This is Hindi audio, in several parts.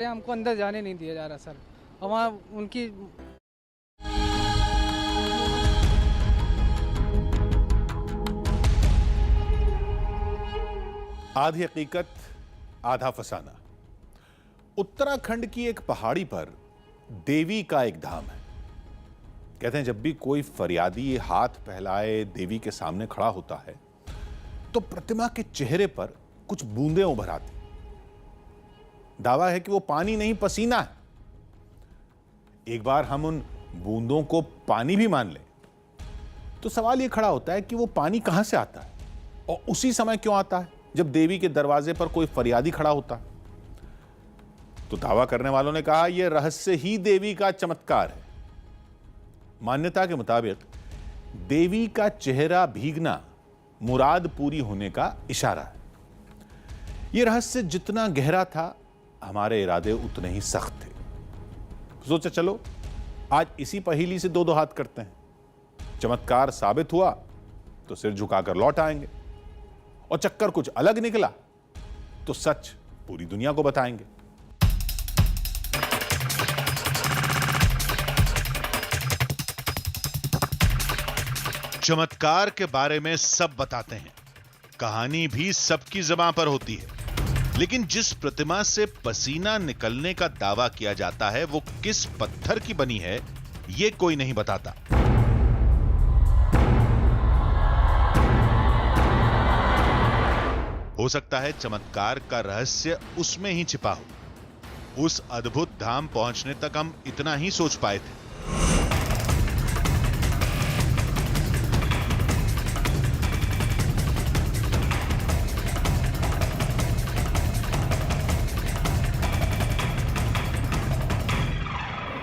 हमको अंदर जाने नहीं दिया जा रहा सर, और वहाँ उनकी आधी हकीकत आधा फसाना। उत्तराखंड की एक पहाड़ी पर देवी का एक धाम है। कहते हैं जब भी कोई फरियादी हाथ फैलाए देवी के सामने खड़ा होता है तो प्रतिमा के चेहरे पर कुछ बूंदें उभर आती। दावा है कि वो पानी नहीं पसीना है। एक बार हम उन बूंदों को पानी भी मान लें तो सवाल यह खड़ा होता है कि वो पानी कहां से आता है और उसी समय क्यों आता है जब देवी के दरवाजे पर कोई फरियादी खड़ा होता है। तो दावा करने वालों ने कहा यह रहस्य ही देवी का चमत्कार है। मान्यता के मुताबिक देवी का चेहरा भीगना मुराद पूरी होने का इशारा है। यह रहस्य जितना गहरा था हमारे इरादे उतने ही सख्त थे। सोचा चलो आज इसी पहेली से दो हाथ करते हैं। चमत्कार साबित हुआ तो सिर झुकाकर लौट आएंगे, और चक्कर कुछ अलग निकला तो सच पूरी दुनिया को बताएंगे। चमत्कार के बारे में सब बताते हैं, कहानी भी सबकी ज़बान पर होती है, लेकिन जिस प्रतिमा से पसीना निकलने का दावा किया जाता है वो किस पत्थर की बनी है ये कोई नहीं बताता। हो सकता है चमत्कार का रहस्य उसमें ही छिपा हो। उस अद्भुत धाम पहुंचने तक हम इतना ही सोच पाए थे।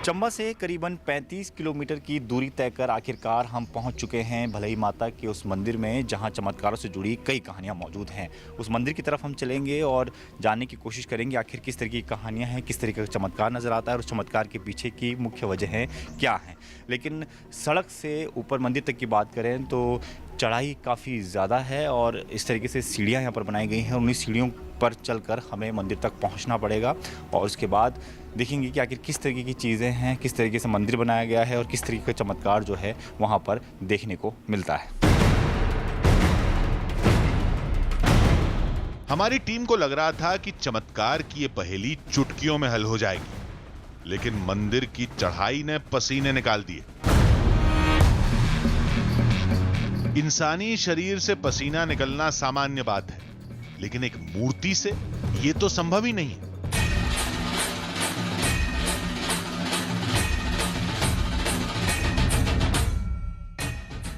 चंबा से करीबन 35 किलोमीटर की दूरी तय कर आखिरकार हम पहुंच चुके हैं भलई माता के उस मंदिर में जहां चमत्कारों से जुड़ी कई कहानियां मौजूद हैं। उस मंदिर की तरफ हम चलेंगे और जानने की कोशिश करेंगे आखिर किस तरह की कहानियां हैं, किस तरीके का चमत्कार नज़र आता है और उस चमत्कार के पीछे की मुख्य वजहें क्या हैं। लेकिन सड़क से ऊपर मंदिर तक की बात करें तो चढ़ाई काफ़ी ज़्यादा है और इस तरीके से सीढ़ियाँ यहाँ पर बनाई गई हैं। उन्हीं सीढ़ियों पर चलकर हमें मंदिर तक पहुँचना पड़ेगा और उसके बाद देखेंगे कि आखिर किस तरीके की चीज़ें हैं, किस तरीके से मंदिर बनाया गया है और किस तरीके का चमत्कार जो है वहाँ पर देखने को मिलता है। हमारी टीम को लग रहा था कि चमत्कार की ये पहेली चुटकियों में हल हो जाएगी, लेकिन मंदिर की चढ़ाई ने पसीने निकाल दिए। इंसानी शरीर से पसीना निकलना सामान्य बात है, लेकिन एक मूर्ति से यह तो संभव ही नहीं है।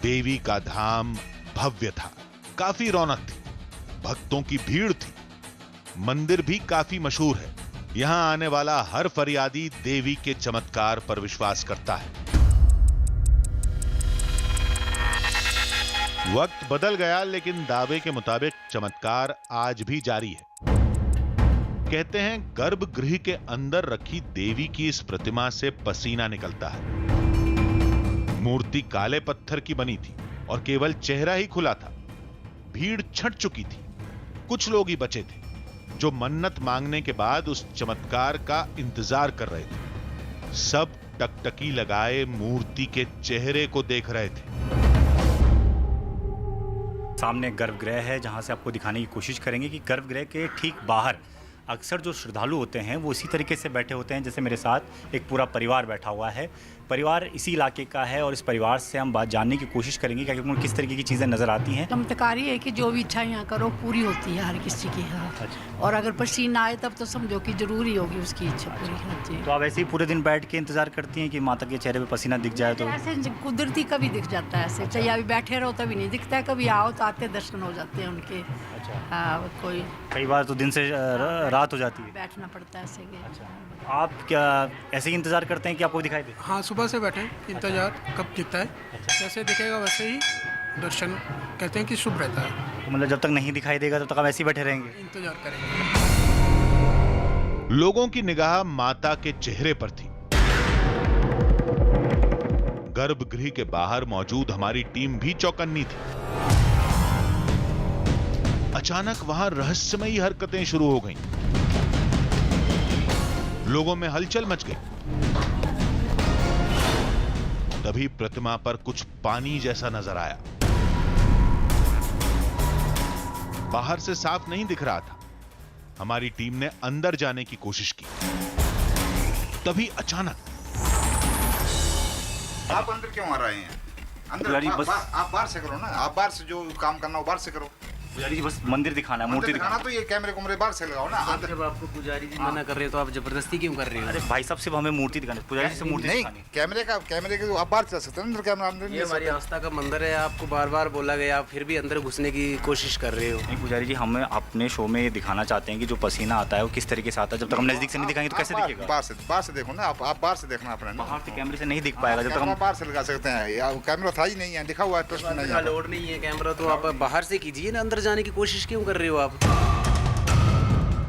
देवी का धाम भव्य था, काफी रौनक थी, भक्तों की भीड़ थी। मंदिर भी काफी मशहूर है। यहां आने वाला हर फरियादी देवी के चमत्कार पर विश्वास करता है। वक्त बदल गया, लेकिन दावे के मुताबिक चमत्कार आज भी जारी है। कहते हैं गर्भगृह के अंदर रखी देवी की इस प्रतिमा से पसीना निकलता है। मूर्ति काले पत्थर की बनी थी और केवल चेहरा ही खुला था। भीड़ छट चुकी थी, कुछ लोग ही बचे थे जो मन्नत मांगने के बाद उस चमत्कार का इंतजार कर रहे थे। सब टकटकी लगाए मूर्ति के चेहरे को देख रहे थे। सामने गर्भगृह है जहां से आपको दिखाने की कोशिश करेंगे कि गर्भगृह के ठीक बाहर अक्सर जो श्रद्धालु होते हैं वो इसी तरीके से बैठे होते हैं जैसे मेरे साथ एक पूरा परिवार बैठा हुआ है। परिवार इसी इलाके का है और इस परिवार से हम बात जानने की कोशिश करेंगे कि उनको किस तरीके की चीज़ें नज़र आती हैं। चमत्कारी है कि जो भी इच्छा यहाँ करो पूरी होती है हर किसी की। हाँ। और अगर पसीना आए तब तो समझो कि जरूरी होगी उसकी इच्छा पूरी होती। तो आप ऐसे ही पूरे दिन बैठ के इंतजार करती हैं कि माता के चेहरे पे पसीना दिख जाए? तो ऐसे कुदरती कभी दिख जाता है ऐसे। चाहे अभी बैठे रहो तभी नहीं दिखता है, कभी आओ तो आते दर्शन हो जाते हैं उनके। हाँ, कोई कई बार तो दिन से रात हो जाती है, बैठना पड़ता है ऐसे। आप क्या ऐसे ही इंतजार करते हैं कि आपको दिखाई दे? हाँ, सुबह से बैठे इंतजार कब दिखता है। जैसे दिखेगा वैसे ही दर्शन कहते हैं कि शुभ रहता है। तो मतलब जब तक नहीं दिखाई देगा तब तक आप ऐसे ही बैठे रहेंगे? इंतजार करेंगे। लोगों की निगाह माता के चेहरे पर थी। गर्भगृह के बाहर मौजूद हमारी टीम भी चौकन्नी थी। अचानक वहां रहस्यमयी हरकतें शुरू हो गईं। लोगों में हलचल मच गई। तभी प्रतिमा पर कुछ पानी जैसा नजर आया। बाहर से साफ नहीं दिख रहा था। हमारी टीम ने अंदर जाने की कोशिश की। तभी अचानक आप अंदर क्यों आ रहे हैं? अंदर आप बाहर से करो ना, आप बाहर से जो काम करना हो बाहर से करो। पुजारी जी बस मंदिर दिखाना है, मूर्ति दिखाना तो ये कैमरे को बाहर से लगाओ ना। जब आपको पुजारी जी मना कर रहे हो तो आप जबरदस्ती क्यों कर रहे हो? अरे भाई साहब सिर्फ हमें मूर्ति दिखानी, पुजारी जी से मूर्ति नहीं, दिखानी। कैमरे के आप बाहर चला सकते हैं, अंदर कैमरा अंदर ये हमारी आस्था का मंदिर है, आपको बार बार बोला गया, आप फिर भी अंदर घुसने की कोशिश कर रहे हो। नहीं पुजारी जी, हम अपने शो में ये दिखाना चाहते हैं कि जो पसीना आता है वो किस तरीके से आता है। जब तक हम नजदीक से नहीं दिखाएंगे तो कैसे दिखेगा? बाहर से देखो ना, आप बाहर से देखना अपना। बाहर से कैमरे से नहीं दिख पाएगा जब तक हम बाहर से लगा सकते हैं। कैमरा था ही नहीं है, दिखा हुआ है, ट्रस्ट नहीं है। लोड नहीं है कैमरा, तो आप बाहर से कीजिए ना, अंदर जाने की कोशिश क्यों कर रहे हो आप?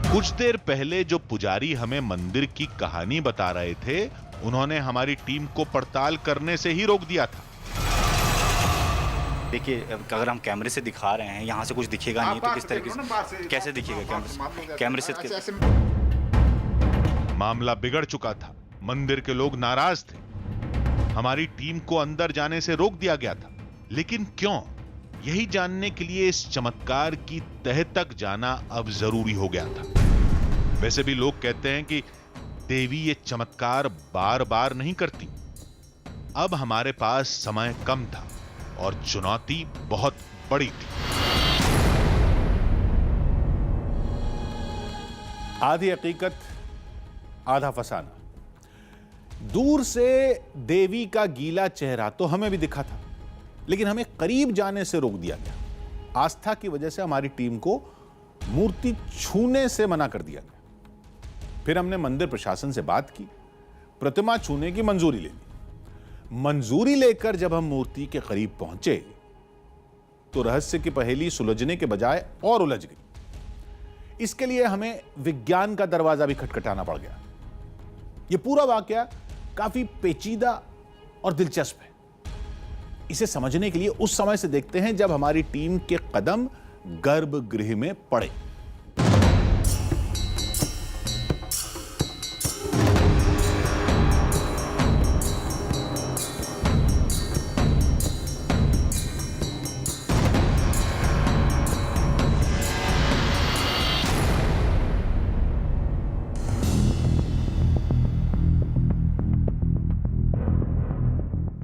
कुछ देर पहले जो पुजारी हमें मंदिर की कहानी बता रहे थे, उन्होंने हमारी टीम को पड़ताल करने से ही रोक दिया था। देखिए, अगर हम कैमरे से दिखा रहे हैं, यहाँ से कुछ दिखेगा नहीं तो किस तरीके से कैसे दिखेगा कैमरे से? मामला बिगड़ चुका था। मंदिर के लोग नाराज थे। हमारी टीम को अंदर जाने से रोक दिया गया था। लेकिन क्यों? यही जानने के लिए इस चमत्कार की तह तक जाना अब जरूरी हो गया था। वैसे भी लोग कहते हैं कि देवी ये चमत्कार बार बार नहीं करती। अब हमारे पास समय कम था और चुनौती बहुत बड़ी थी। आधी हकीकत आधा फसाना। दूर से देवी का गीला चेहरा तो हमें भी दिखा था, लेकिन हमें करीब जाने से रोक दिया गया। आस्था की वजह से हमारी टीम को मूर्ति छूने से मना कर दिया गया। फिर हमने मंदिर प्रशासन से बात की, प्रतिमा छूने की मंजूरी ले ली। मंजूरी लेकर जब हम मूर्ति के करीब पहुंचे तो रहस्य की पहेली सुलझने के बजाय और उलझ गई। इसके लिए हमें विज्ञान का दरवाजा भी खटखटाना पड़ गया। यह पूरा वाकया काफी पेचीदा और दिलचस्प है। इसे समझने के लिए उस समय से देखते हैं जब हमारी टीम के कदम गर्भगृह में पड़े।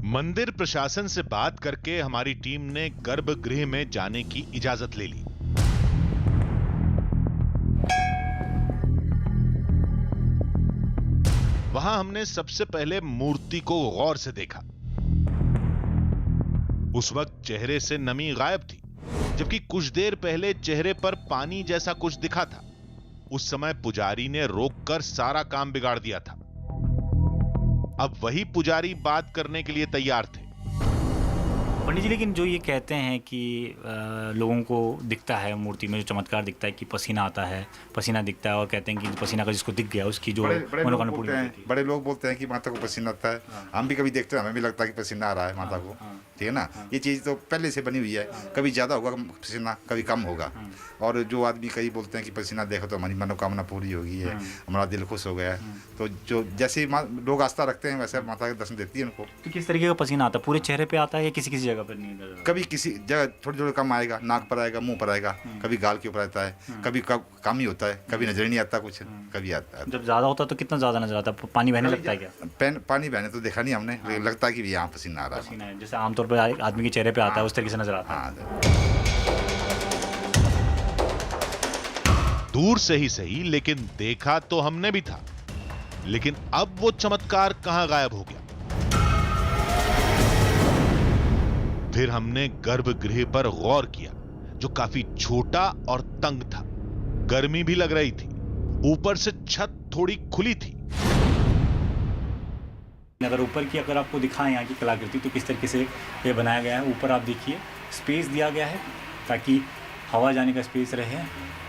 मंदिर प्रशासन से बात करके हमारी टीम ने गर्भगृह में जाने की इजाजत ले ली। वहां हमने सबसे पहले मूर्ति को गौर से देखा। उस वक्त चेहरे से नमी गायब थी, जबकि कुछ देर पहले चेहरे पर पानी जैसा कुछ दिखा था। उस समय पुजारी ने रोककर सारा काम बिगाड़ दिया था। अब वही पुजारी बात करने के लिए तैयार थे। पंडित जी, लेकिन जो ये कहते हैं कि लोगों को दिखता है मूर्ति में, जो चमत्कार दिखता है कि पसीना आता है, पसीना दिखता है, और कहते हैं कि पसीना का जिसको दिख गया उसकी जो मनोकामना पूरी होती है। बड़े लोग बोलते हैं कि माता को पसीना आता है। हम भी कभी देखते हैं, हमें भी लगता है कि पसीना आ रहा है माता को, ठीक है ना। ये चीज़ तो पहले से बनी हुई है, कभी ज़्यादा होगा पसीना, कभी कम होगा। और जो आदमी कई बोलते हैं कि पसीना देखो तो हमारी मनोकामना पूरी होगी है, हमारा दिल खुश हो गया है। तो जो जैसे लोग आस्था रखते हैं वैसे माता के दर्शन देती है उनको। तो किस तरीके का पसीना आता है? पूरे चेहरे पे आता है या किसी किसी जगह पर नहीं? कभी किसी जगह थोड़ी थोड़ी कम आएगा, नाक पर आएगा, मुंह पर आएगा, कभी गाल के ऊपर आता है, कभी कम ही होता है, कभी नजर नहीं आता, कुछ कभी आता है। जब ज़्यादा होता है तो कितना ज़्यादा नजर आता है? पानी बहने लगता है क्या? पानी बहने तो देखा नहीं हमने, लगता है कि यहाँ पसीना आ रहा है। पसीना है जैसे आमतौर पर आदमी के चेहरे पे आता है, उस तरीके से नजर आता है। दूर से ही सही, लेकिन देखा तो हमने भी था। लेकिन अब वो चमत्कार कहां गायब हो गया? फिर हमने गर्भगृह पर गौर किया, जो काफी छोटा और तंग था। गर्मी भी लग रही थी। ऊपर से छत थोड़ी खुली थी। अगर ऊपर की अगर आपको दिखाएं यहाँ की कलाकृति तो किस तरीके से ये बनाया गया है। ऊपर आप देखिए स्पेस दिया गया है ताकि हवा जाने का स्पेस रहे,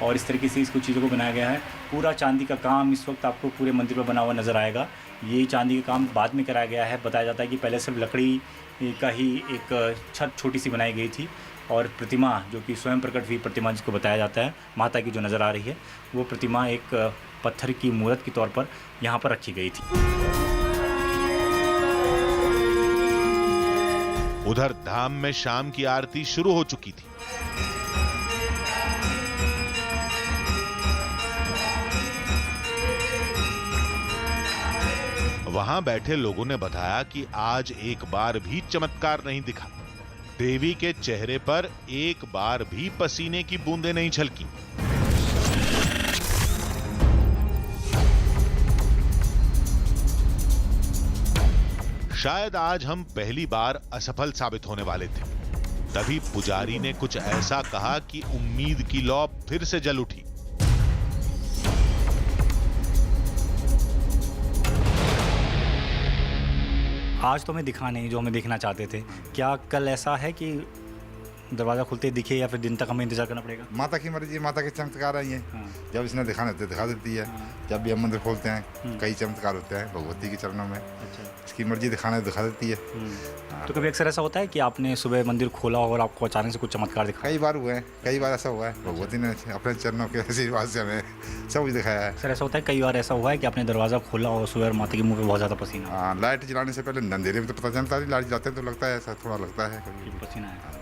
और इस तरीके से इसको चीज़ों को बनाया गया है। पूरा चांदी का काम इस वक्त आपको पूरे मंदिर पर बना हुआ नज़र आएगा। ये चांदी का काम बाद में कराया गया है। बताया जाता है कि पहले सिर्फ लकड़ी का ही एक छत छोटी सी बनाई गई थी, और प्रतिमा जो कि स्वयं प्रकट हुई प्रतिमा जिसको बताया जाता है माता की जो नज़र आ रही है, वो प्रतिमा एक पत्थर की मूर्त के तौर पर यहाँ पर रखी गई थी। उधर धाम में शाम की आरती शुरू हो चुकी थी। वहां बैठे लोगों ने बताया कि आज एक बार भी चमत्कार नहीं दिखा। देवी के चेहरे पर एक बार भी पसीने की बूंदें नहीं छलकी। शायद आज हम पहली बार असफल साबित होने वाले थे। तभी पुजारी ने कुछ ऐसा कहा कि उम्मीद की लौ फिर से जल उठी। आज तो हमें दिखा नहीं जो हमें देखना चाहते थे। क्या कल ऐसा है कि दरवाज़ा खुलते दिखे या फिर दिन तक हमें इंतजार करना पड़ेगा? माता की मर्जी, माता के चमत्कार आई हैं। जब इसने दिखाना होता है दिखा देती है। जब भी हम मंदिर खोलते हैं कई चमत्कार होते हैं भगवती के चरणों में। इसकी मर्जी दिखाना है दिखा देती है। तो कभी अक्सर ऐसा होता है कि आपने सुबह मंदिर खोला और आपको अचानक से कुछ चमत्कार दिखा? कई बार हुए हैं, कई बार ऐसा हुआ है। भगवती ने अपने चरणों के आशीर्वाद से हमें सब कुछ दिखाया है। सर ऐसा होता है कई बार ऐसा हुआ है कि आपने दरवाज़ा खोला और सुबह माता के मुंह पे बहुत ज़्यादा पसीना? हाँ, लाइट जलाने से पहले अंधेरे में तो पता चलता है, लाइट जलाते हैं तो लगता है ऐसा थोड़ा लगता है कभी पसीना है।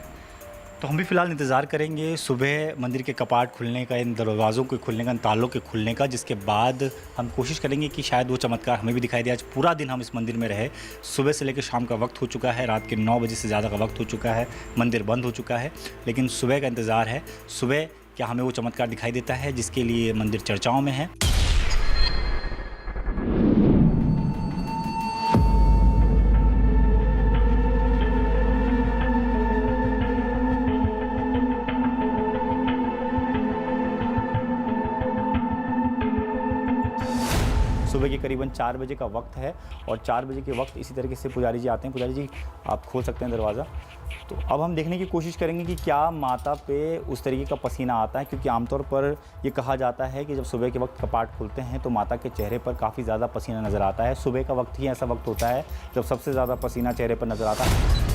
तो हम भी फिलहाल इंतज़ार करेंगे सुबह मंदिर के कपाट खुलने का, इन दरवाज़ों के खुलने का, इन तालों के खुलने का, जिसके बाद हम कोशिश करेंगे कि शायद वो चमत्कार हमें भी दिखाई दे। आज पूरा दिन हम इस मंदिर में रहे। सुबह से लेकर शाम का वक्त हो चुका है, रात के 9 बजे से ज़्यादा का वक्त हो चुका है, मंदिर बंद हो चुका है, लेकिन सुबह का इंतज़ार है। सुबह क्या हमें वो चमत्कार दिखाई देता है जिसके लिए मंदिर चर्चाओं में है। सुबह के करीबन 4 बजे का वक्त है और 4 बजे के वक्त इसी तरीके से पुजारी जी आते हैं। पुजारी जी आप खोल सकते हैं दरवाज़ा। तो अब हम देखने की कोशिश करेंगे कि क्या माता पे उस तरीके का पसीना आता है, क्योंकि आमतौर पर ये कहा जाता है कि जब सुबह के वक्त कपाट खुलते हैं तो माता के चेहरे पर काफ़ी ज़्यादा पसीना नज़र आता है। सुबह का वक्त ही ऐसा वक्त होता है जब सबसे ज़्यादा पसीना चेहरे पर नज़र आता है।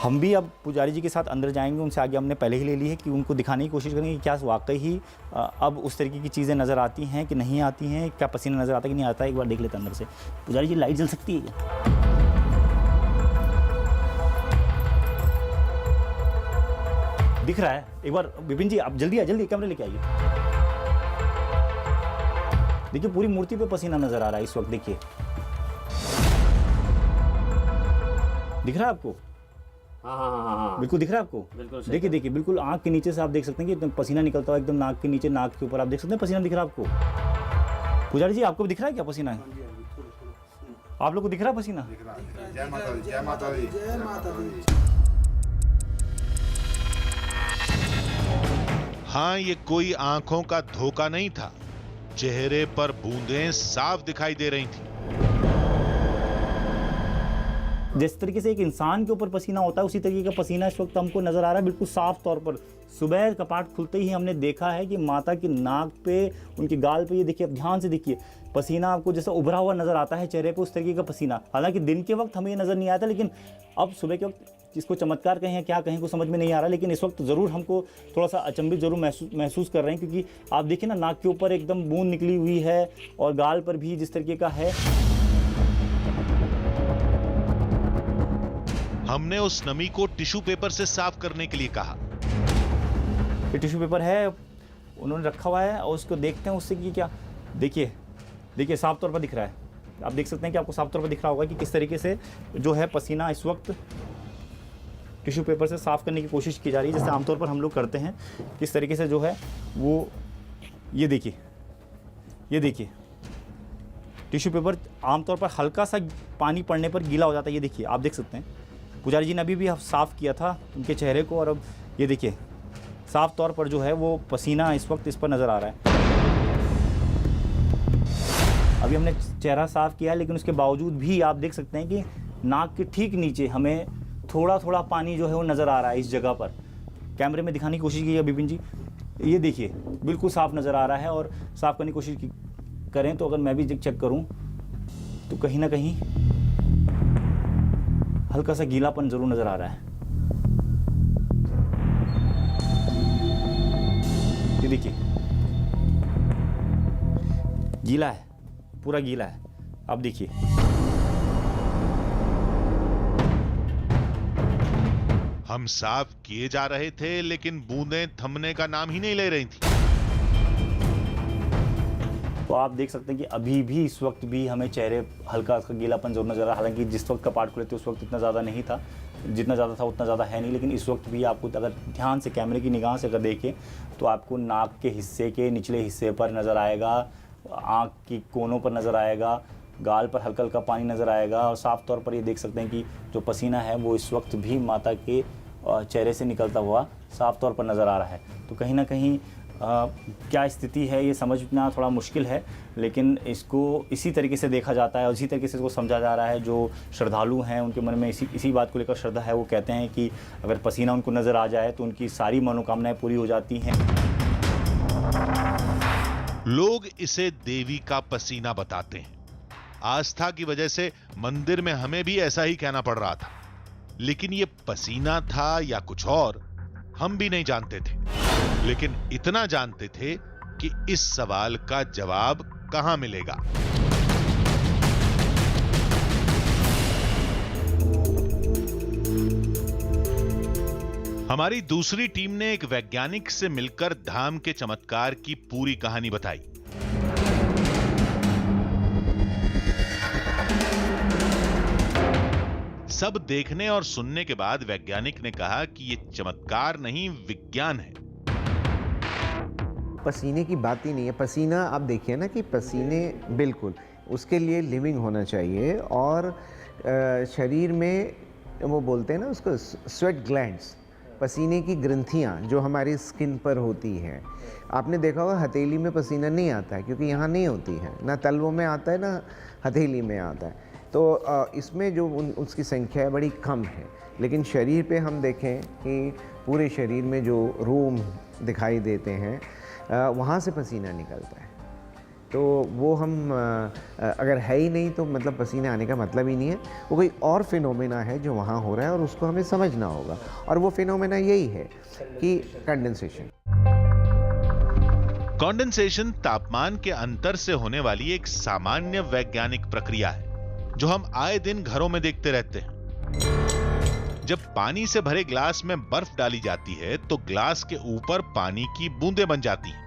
हम भी अब पुजारी जी के साथ अंदर जाएंगे। उनसे आगे हमने पहले ही ले ली है कि उनको दिखाने की कोशिश करेंगे कि क्या वाकई ही अब उस तरीके की चीज़ें नज़र आती हैं कि नहीं आती हैं, क्या पसीना नज़र आता है कि नहीं आता है। एक बार देख लेते हैं अंदर से। पुजारी जी लाइट जल सकती है क्या? दिख रहा है? एक बार विपिन जी आप जल्दी कैमरे लेके आइए। देखिए पूरी मूर्ति पे पसीना नज़र आ रहा है इस वक्त। देखिए दिख रहा है आपको? हाँ बिल्कुल दिख रहा है आपको? बिल्कुल देखिए बिल्कुल आँख के नीचे से आप देख सकते हैं कि एकदम पसीना निकलता हुआ, एकदम नाक के नीचे, नाक के ऊपर आप देख सकते हैं पसीना दिख रहा है आपको। पुजारी जी आपको भी दिख रहा है क्या पसीना है? आप लोग को दिख रहा है पसीना? जय माता दी, जय माता दी, जय माता दी। हाँ, ये कोई आंखों का धोखा नहीं था। चेहरे पर बूंदें साफ दिखाई दे रही थी। जिस तरीके से एक इंसान के ऊपर पसीना होता है उसी तरीके का पसीना इस वक्त हमको नजर आ रहा है बिल्कुल साफ तौर पर। सुबह कपाट खुलते ही हमने देखा है कि माता की नाक पे, उनके गाल पे, ये देखिए अब ध्यान से देखिए, पसीना आपको जैसा उभरा हुआ नजर आता है चेहरे पे, उस तरीके का पसीना। हालांकि दिन के वक्त हमें ये नजर नहीं आता, लेकिन अब सुबह के वक्त जिसको चमत्कार कहें या क्या कहें को समझ में नहीं आ रहा, लेकिन इस वक्त ज़रूर हमको थोड़ा सा अचंभित जरूर महसूस कर रहे हैं, क्योंकि आप देखिए ना नाक के ऊपर एकदम बूंद निकली हुई है और गाल पर भी जिस तरीके का है। हमने उस नमी को टिश्यू पेपर से साफ करने के लिए कहा। ये टिश्यू पेपर है, उन्होंने रखा हुआ है और उसको देखते हैं उससे कि क्या। देखिए साफ तौर पर दिख रहा है। आप देख सकते हैं कि आपको साफ तौर पर दिख रहा होगा कि किस तरीके से जो है पसीना इस वक्त टिश्यू पेपर से साफ करने की कोशिश की जा रही है, जैसे आमतौर पर हम लोग करते हैं। किस तरीके से जो है वो ये देखिए टिश्यू पेपर आमतौर पर हल्का सा पानी पड़ने पर गीला हो जाता है। ये देखिए आप देख सकते हैं पुजारी जी ने अभी भी साफ़ किया था उनके चेहरे को, और अब ये देखिए साफ तौर पर जो है वो पसीना इस वक्त इस पर नज़र आ रहा है। अभी हमने चेहरा साफ़ किया है, लेकिन उसके बावजूद भी आप देख सकते हैं कि नाक के ठीक नीचे हमें थोड़ा थोड़ा पानी जो है वो नज़र आ रहा है इस जगह पर। कैमरे में दिखाने की कोशिश की है विपिन जी, ये देखिए बिल्कुल साफ़ नज़र आ रहा है। और साफ़ करने की कोशिश करें तो अगर मैं भी चेक करूं तो कहीं ना कहीं हल्का सा गीलापन ज़रूर नज़र आ रहा है। देखिए गीला है, पूरा गीला है। अब देखिए हम साफ किए जा रहे थे लेकिन बूंदें थमने का नाम ही नहीं ले रही थी। तो आप देख सकते हैं कि अभी भी इस वक्त भी हमें चेहरे हल्का हल्का गीलापन जरूर नजर आ रहा है। हालांकि जिस वक्त कपाट खुले थे उस वक्त इतना ज़्यादा नहीं था, जितना ज़्यादा था उतना ज़्यादा है नहीं, लेकिन इस वक्त भी आपको अगर ध्यान से कैमरे की निगाह से अगर देखें तो आपको नाक के हिस्से के निचले हिस्से पर नज़र आएगा, आँख की कोनों पर नज़र आएगा, गाल पर हल्का हल्का पानी नज़र आएगा और साफ तौर पर ये देख सकते हैं कि जो पसीना है वो इस वक्त भी माता के चेहरे से निकलता हुआ साफ तौर पर नज़र आ रहा है। तो कहीं ना कहीं क्या स्थिति है ये समझना थोड़ा मुश्किल है, लेकिन इसको इसी तरीके से देखा जाता है और इसी तरीके से इसको समझा जा रहा है। जो श्रद्धालु हैं उनके मन में इसी बात को लेकर श्रद्धा है। वो कहते हैं कि अगर पसीना उनको नज़र आ जाए तो उनकी सारी मनोकामनाएं पूरी हो जाती हैं। लोग इसे देवी का पसीना बताते हैं। आस्था की वजह से मंदिर में हमें भी ऐसा ही कहना पड़ रहा था, लेकिन ये पसीना था या कुछ और हम भी नहीं जानते थे। लेकिन इतना जानते थे कि इस सवाल का जवाब कहां मिलेगा। हमारी दूसरी टीम ने एक वैज्ञानिक से मिलकर धाम के चमत्कार की पूरी कहानी बताई। सब देखने और सुनने के बाद वैज्ञानिक ने कहा कि यह चमत्कार नहीं, विज्ञान है। पसीने की बात ही नहीं है। पसीना आप देखिए ना कि पसीने बिल्कुल उसके लिए लिविंग होना चाहिए और शरीर में वो बोलते हैं ना उसको स्वेट ग्लैंड्स, पसीने की ग्रंथियाँ जो हमारी स्किन पर होती हैं। आपने देखा होगा हथेली में पसीना नहीं आता है क्योंकि यहाँ नहीं होती है, ना तलवों में आता है ना हथेली में आता है। तो इसमें जो उसकी संख्या है बड़ी कम है। लेकिन शरीर पे हम देखें कि पूरे शरीर में जो रोम दिखाई देते हैं वहाँ से पसीना निकलता है। तो वो हम अगर है ही नहीं तो मतलब पसीने आने का मतलब ही नहीं है। वो कोई और फिनोमेना है जो वहाँ हो रहा है और उसको हमें समझना होगा। और वो फिनोमेना यही है कि कंडेंसेशन। कंडेंसेशन तापमान के अंतर से होने वाली एक सामान्य वैज्ञानिक प्रक्रिया है जो हम आए दिन घरों में देखते रहते हैं। जब पानी से भरे ग्लास में बर्फ डाली जाती है तो ग्लास के ऊपर पानी की बूंदें बन जाती हैं।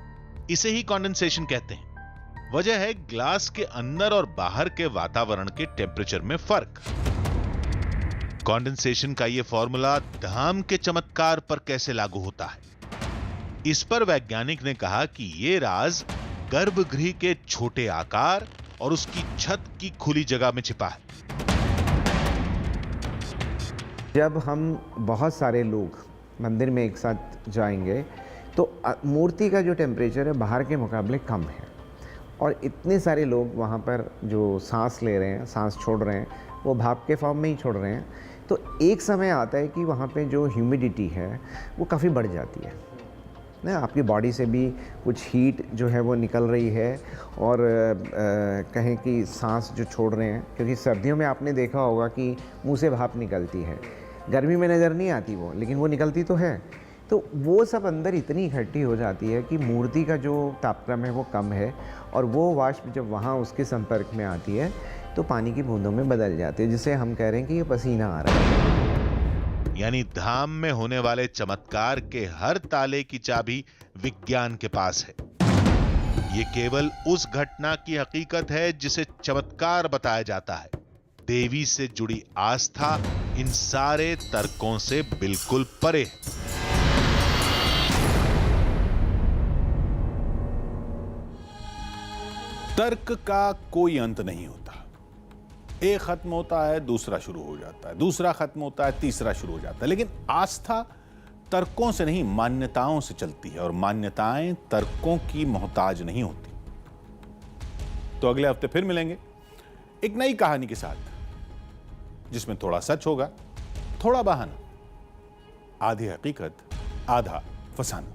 इसे ही कंडेंसेशन कहते हैं। वजह है ग्लास के अंदर और बाहर के वातावरण के टेम्परेचर में फर्क। कंडेंसेशन का यह फॉर्मूला धाम के चमत्कार पर कैसे लागू होता है, इस पर वैज्ञानिक ने कहा कि यह राज गर्भगृह के छोटे आकार और उसकी छत की खुली जगह में छिपा है। जब हम बहुत सारे लोग मंदिर में एक साथ जाएंगे तो मूर्ति का जो टेम्परेचर है बाहर के मुकाबले कम है और इतने सारे लोग वहाँ पर जो सांस ले रहे हैं, सांस छोड़ रहे हैं, वो भाप के फॉर्म में ही छोड़ रहे हैं। तो एक समय आता है कि वहाँ पे जो ह्यूमिडिटी है वो काफ़ी बढ़ जाती है ना, आपकी बॉडी से भी कुछ हीट जो है वो निकल रही है और कहें कि सांस जो छोड़ रहे हैं, क्योंकि सर्दियों में आपने देखा होगा कि मुंह से भाप निकलती है, गर्मी में नज़र नहीं आती वो, लेकिन वो निकलती तो है। तो वो सब अंदर इतनी इकट्ठी हो जाती है कि मूर्ति का जो तापक्रम है वो कम है और वो वाष्प जब वहाँ उसके संपर्क में आती है तो पानी की बूंदों में बदल जाती है, जिसे हम कह रहे हैं कि ये पसीना आ रहा है। यानी धाम में होने वाले चमत्कार के हर ताले की चाबी विज्ञान के पास है। ये केवल उस घटना की हकीकत है जिसे चमत्कार बताया जाता है। देवी से जुड़ी आस्था इन सारे तर्कों से बिल्कुल परे है। तर्क का कोई अंत नहीं होता। एक खत्म होता है, दूसरा शुरू हो जाता है, दूसरा खत्म होता है, तीसरा शुरू हो जाता है। लेकिन आस्था तर्कों से नहीं, मान्यताओं से चलती है और मान्यताएं तर्कों की मोहताज नहीं होती। तो अगले हफ्ते फिर मिलेंगे एक नई कहानी के साथ, जिसमें थोड़ा सच होगा, थोड़ा बहाना, आधी हकीकत, आधा फसाना।